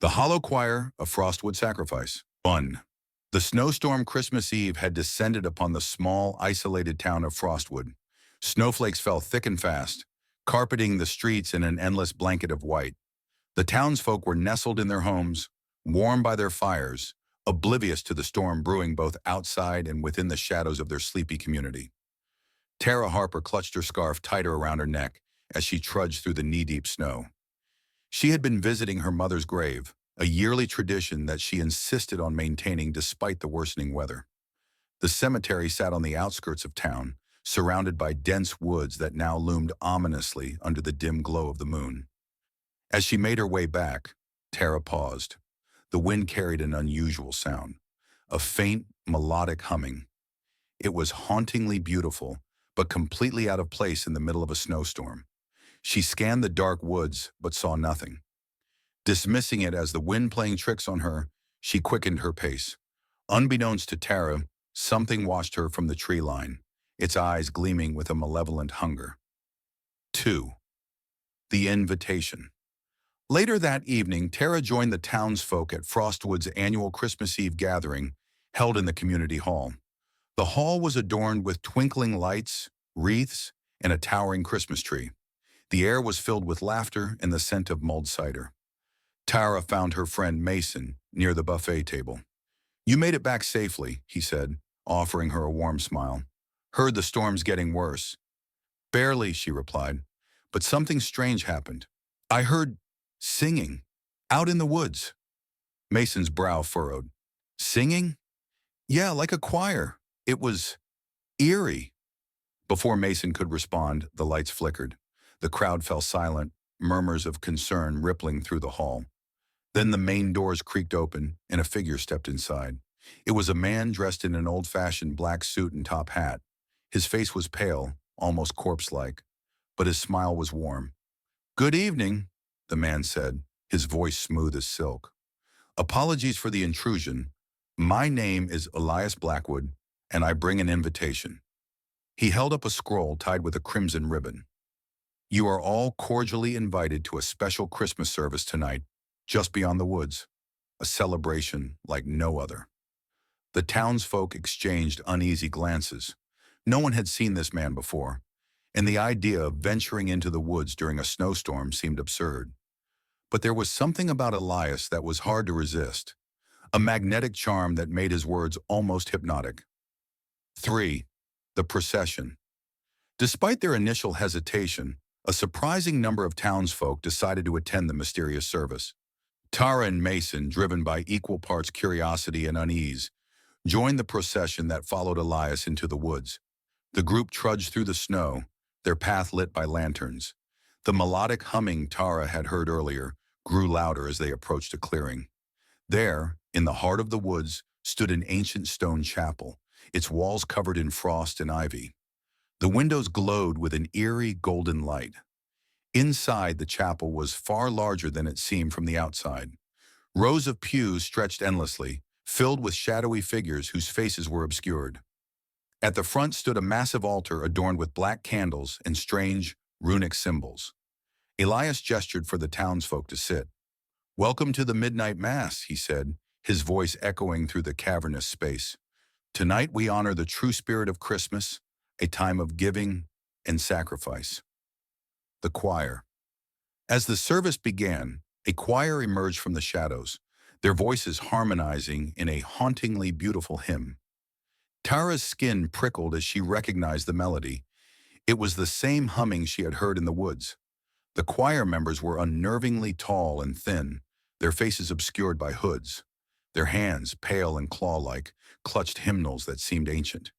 The Hollow Choir of Frostwood Sacrifice. 1. The snowstorm Christmas Eve had descended upon the small, isolated town of Frostwood. Snowflakes fell thick and fast, carpeting the streets in an endless blanket of white. The townsfolk were nestled in their homes, warm by their fires, oblivious to the storm brewing both outside and within the shadows of their sleepy community. Tara Harper clutched her scarf tighter around her neck as she trudged through the knee-deep snow. She had been visiting her mother's grave, a yearly tradition that she insisted on maintaining despite the worsening weather. The cemetery sat on the outskirts of town, surrounded by dense woods that now loomed ominously under the dim glow of the moon. As she made her way back, Tara paused. The wind carried an unusual sound, a faint, melodic humming. It was hauntingly beautiful, but completely out of place in the middle of a snowstorm. She scanned the dark woods, but saw nothing. Dismissing it as the wind playing tricks on her, she quickened her pace. Unbeknownst to Tara, something watched her from the tree line, its eyes gleaming with a malevolent hunger. 2. The Invitation. Later that evening, Tara joined the townsfolk at Frostwood's annual Christmas Eve gathering, held in the community hall. The hall was adorned with twinkling lights, wreaths, and a towering Christmas tree. The air was filled with laughter and the scent of mulled cider. Tara found her friend Mason near the buffet table. "You made it back safely," he said, offering her a warm smile. "Heard the storm's getting worse." "Barely," she replied, "but something strange happened. I heard singing out in the woods." Mason's brow furrowed. "Singing?" "Yeah, like a choir. It was eerie." Before Mason could respond, the lights flickered. The crowd fell silent, murmurs of concern rippling through the hall. Then the main doors creaked open, and a figure stepped inside. It was a man dressed in an old-fashioned black suit and top hat. His face was pale, almost corpse-like, but his smile was warm. "Good evening," the man said, his voice smooth as silk. "Apologies for the intrusion. My name is Elias Blackwood, and I bring an invitation." He held up a scroll tied with a crimson ribbon. "You are all cordially invited to a special Christmas service tonight, just beyond the woods, a celebration like no other." The townsfolk exchanged uneasy glances. No one had seen this man before, and the idea of venturing into the woods during a snowstorm seemed absurd. But there was something about Elias that was hard to resist, a magnetic charm that made his words almost hypnotic. 3. The Procession. Despite their initial hesitation, a surprising number of townsfolk decided to attend the mysterious service. Tara and Mason, driven by equal parts curiosity and unease, joined the procession that followed Elias into the woods. The group trudged through the snow, their path lit by lanterns. The melodic humming Tara had heard earlier grew louder as they approached a clearing. There, in the heart of the woods, stood an ancient stone chapel, its walls covered in frost and ivy. The windows glowed with an eerie golden light. Inside, the chapel was far larger than it seemed from the outside. Rows of pews stretched endlessly, filled with shadowy figures whose faces were obscured. At the front stood a massive altar adorned with black candles and strange, runic symbols. Elias gestured for the townsfolk to sit. "Welcome to the midnight mass," he said, his voice echoing through the cavernous space. "Tonight we honor the true spirit of Christmas, a time of giving and sacrifice." The choir. As the service began, a choir emerged from the shadows, their voices harmonizing in a hauntingly beautiful hymn. Tara's skin prickled as she recognized the melody. It was the same humming she had heard in the woods. The choir members were unnervingly tall and thin, their faces obscured by hoods. Their hands, pale and claw-like, clutched hymnals that seemed ancient.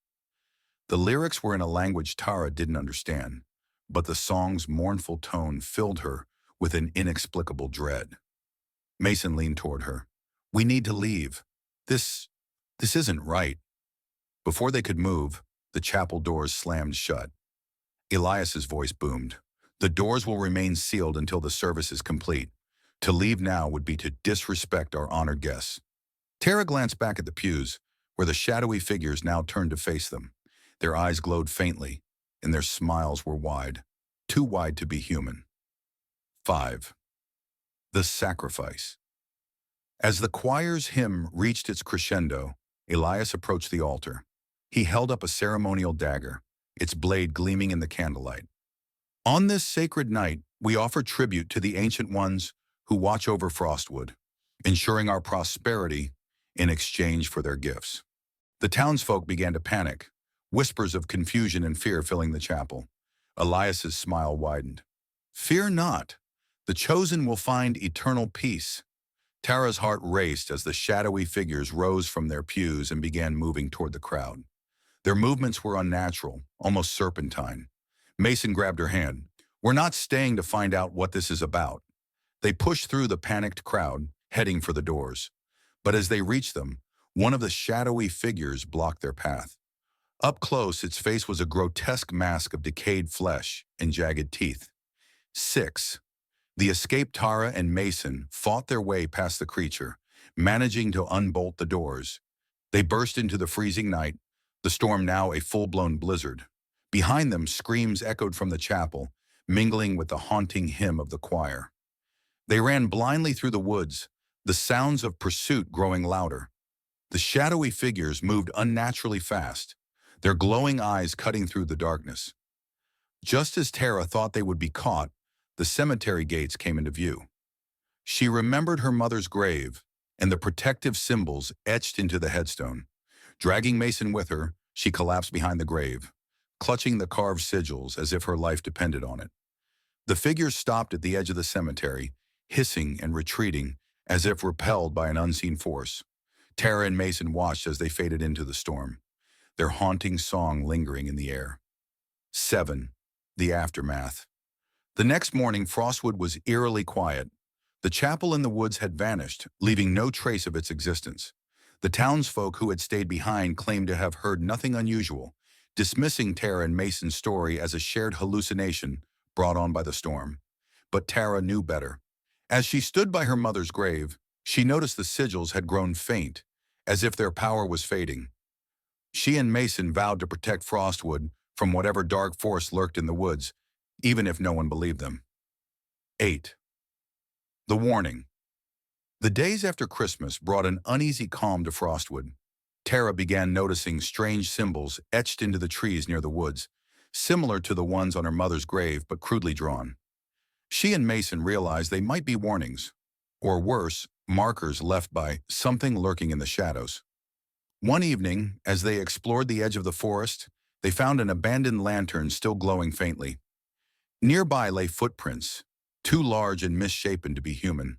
The lyrics were in a language Tara didn't understand, but the song's mournful tone filled her with an inexplicable dread. Mason leaned toward her. "We need to leave. This isn't right." Before they could move, the chapel doors slammed shut. Elias's voice boomed. "The doors will remain sealed until the service is complete. To leave now would be to disrespect our honored guests." Tara glanced back at the pews, where the shadowy figures now turned to face them. Their eyes glowed faintly, and their smiles were wide, too wide to be human. 5. The Sacrifice. As the choir's hymn reached its crescendo, Elias approached the altar. He held up a ceremonial dagger, its blade gleaming in the candlelight. On this sacred night, we offer tribute to the ancient ones who watch over Frostwood, ensuring our prosperity in exchange for their gifts. The townsfolk began to panic, whispers of confusion and fear filling the chapel. Elias's smile widened. Fear not. The chosen will find eternal peace. Tara's heart raced as the shadowy figures rose from their pews and began moving toward the crowd. Their movements were unnatural, almost serpentine. Mason grabbed her hand. We're not staying to find out what this is about. They pushed through the panicked crowd, heading for the doors. But as they reached them, one of the shadowy figures blocked their path. Up close, its face was a grotesque mask of decayed flesh and jagged teeth. 6. The escaped Tara and Mason fought their way past the creature, managing to unbolt the doors. They burst into the freezing night, the storm now a full-blown blizzard. Behind them, screams echoed from the chapel, mingling with the haunting hymn of the choir. They ran blindly through the woods, the sounds of pursuit growing louder. The shadowy figures moved unnaturally fast, their glowing eyes cutting through the darkness. Just as Tara thought they would be caught, the cemetery gates came into view. She remembered her mother's grave and the protective symbols etched into the headstone. Dragging Mason with her, she collapsed behind the grave, clutching the carved sigils as if her life depended on it. The figures stopped at the edge of the cemetery, hissing and retreating as if repelled by an unseen force. Tara and Mason watched as they faded into the storm, their haunting song lingering in the air. 7. The aftermath. The next morning, Frostwood was eerily quiet. The chapel in the woods had vanished, leaving no trace of its existence. The townsfolk who had stayed behind claimed to have heard nothing unusual, dismissing Tara and Mason's story as a shared hallucination brought on by the storm. But Tara knew better. As she stood by her mother's grave, she noticed the sigils had grown faint, as if their power was fading. She and Mason vowed to protect Frostwood from whatever dark force lurked in the woods, even if no one believed them. 8. The warning. The days after Christmas brought an uneasy calm to Frostwood. Tara began noticing strange symbols etched into the trees near the woods, similar to the ones on her mother's grave but crudely drawn. She and Mason realized they might be warnings, or worse, markers left by something lurking in the shadows. One evening, as they explored the edge of the forest, they found an abandoned lantern still glowing faintly. Nearby lay footprints, too large and misshapen to be human.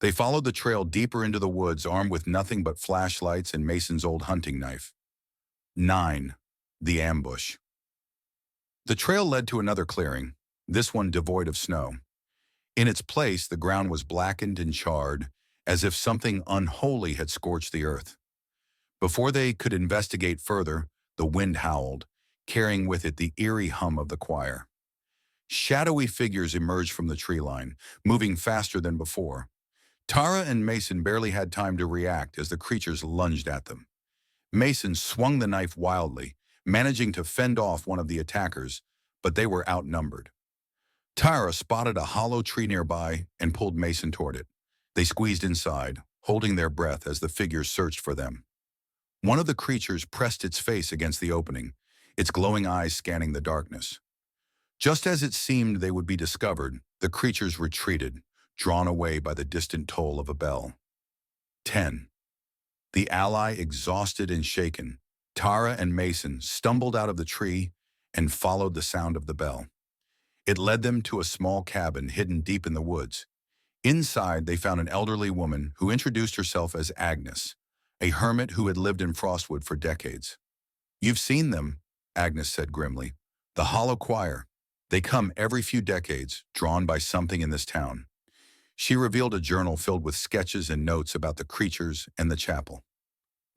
They followed the trail deeper into the woods, armed with nothing but flashlights and Mason's old hunting knife. 9. The ambush. The trail led to another clearing, this one devoid of snow. In its place, the ground was blackened and charred, as if something unholy had scorched the earth. Before they could investigate further, the wind howled, carrying with it the eerie hum of the choir. Shadowy figures emerged from the tree line, moving faster than before. Tara and Mason barely had time to react as the creatures lunged at them. Mason swung the knife wildly, managing to fend off one of the attackers, but they were outnumbered. Tara spotted a hollow tree nearby and pulled Mason toward it. They squeezed inside, holding their breath as the figures searched for them. One of the creatures pressed its face against the opening, its glowing eyes scanning the darkness. Just as it seemed they would be discovered, the creatures retreated, drawn away by the distant toll of a bell. 10. The ally exhausted and shaken, Tara and Mason stumbled out of the tree and followed the sound of the bell. It led them to a small cabin hidden deep in the woods. Inside, they found an elderly woman who introduced herself as Agnes, a hermit who had lived in Frostwood for decades. "You've seen them," Agnes said grimly. "The hollow choir. They come every few decades, drawn by something in this town." She revealed a journal filled with sketches and notes about the creatures and the chapel.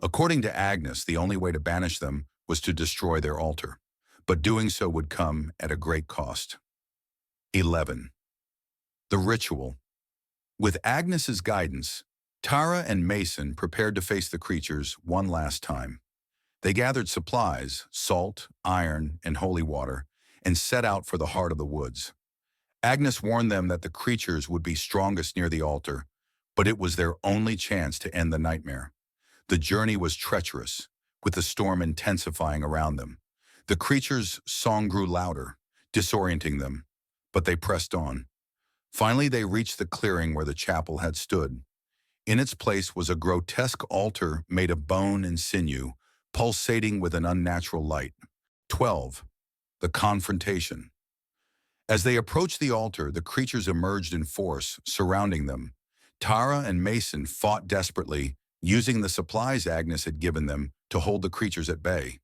According to Agnes, the only way to banish them was to destroy their altar, but doing so would come at a great cost. 11. The ritual. With Agnes's guidance, Tara and Mason prepared to face the creatures one last time. They gathered supplies, salt, iron, and holy water, and set out for the heart of the woods. Agnes warned them that the creatures would be strongest near the altar, but it was their only chance to end the nightmare. The journey was treacherous, with the storm intensifying around them. The creature's song grew louder, disorienting them, but they pressed on. Finally, they reached the clearing where the chapel had stood. In its place was a grotesque altar made of bone and sinew, pulsating with an unnatural light. 12. The confrontation. As they approached the altar, the creatures emerged in force, surrounding them. Tara and Mason fought desperately, using the supplies Agnes had given them to hold the creatures at bay.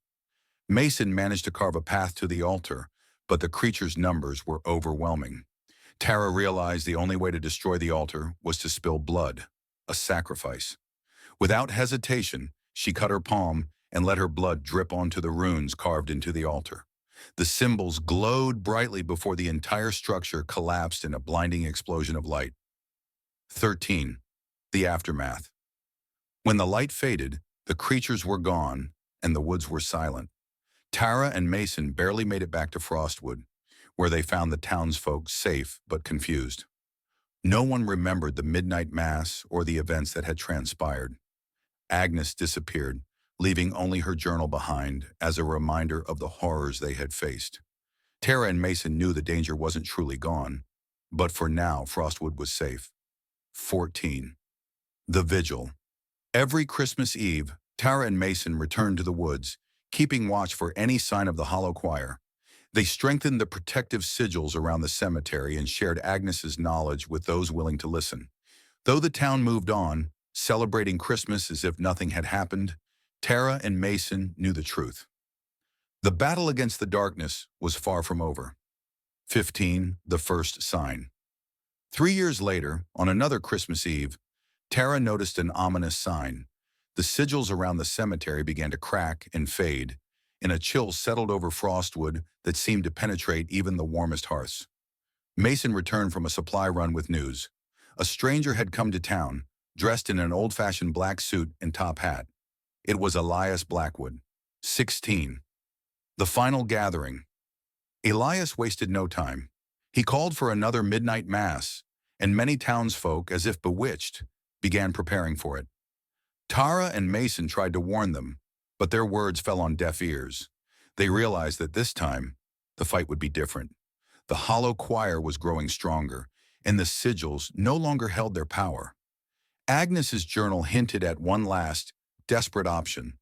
Mason managed to carve a path to the altar, but the creatures' numbers were overwhelming. Tara realized the only way to destroy the altar was to spill blood, a sacrifice. Without hesitation, she cut her palm and let her blood drip onto the runes carved into the altar. The symbols glowed brightly before the entire structure collapsed in a blinding explosion of light. 13. The aftermath. When the light faded, the creatures were gone and the woods were silent. Tara and Mason barely made it back to Frostwood, where they found the townsfolk safe but confused. No one remembered the midnight mass or the events that had transpired. Agnes disappeared, leaving only her journal behind as a reminder of the horrors they had faced. Tara and Mason knew the danger wasn't truly gone, but for now, Frostwood was safe. 14. The Vigil. Every Christmas Eve, Tara and Mason returned to the woods, keeping watch for any sign of the hollow choir. They strengthened the protective sigils around the cemetery and shared Agnes's knowledge with those willing to listen. Though the town moved on, celebrating Christmas as if nothing had happened, Tara and Mason knew the truth. The battle against the darkness was far from over. 15. The first sign. 3 years later, on another Christmas Eve, Tara noticed an ominous sign. The sigils around the cemetery began to crack and fade, and a chill settled over Frostwood that seemed to penetrate even the warmest hearths. Mason returned from a supply run with news. A stranger had come to town, dressed in an old-fashioned black suit and top hat. It was Elias Blackwood. 16. The final gathering. Elias wasted no time. He called for another midnight mass, and many townsfolk, as if bewitched, began preparing for it. Tara and Mason tried to warn them, but their words fell on deaf ears. They realized that this time, the fight would be different. The hollow choir was growing stronger, and the sigils no longer held their power. Agnes's journal hinted at one last, desperate option,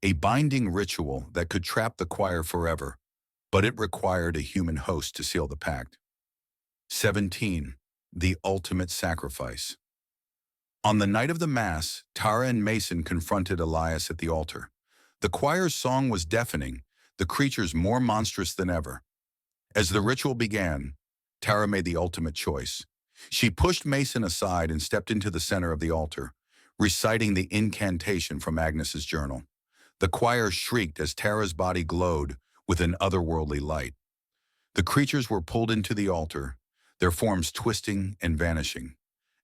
a binding ritual that could trap the choir forever, but it required a human host to seal the pact. 17. The ultimate sacrifice. On the night of the Mass, Tara and Mason confronted Elias at the altar. The choir's song was deafening, the creatures more monstrous than ever. As the ritual began, Tara made the ultimate choice. She pushed Mason aside and stepped into the center of the altar, reciting the incantation from Agnes's journal. The choir shrieked as Tara's body glowed with an otherworldly light. The creatures were pulled into the altar, their forms twisting and vanishing.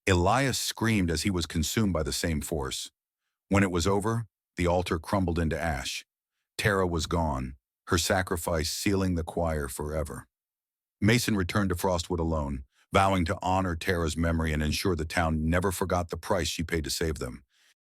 Elias screamed as he was consumed by the same force. When it was over, the altar crumbled into ash. Tara was gone, her sacrifice sealing the choir forever. Mason returned to Frostwood alone, vowing to honor Tara's memory and ensure the town never forgot the price she paid to save them.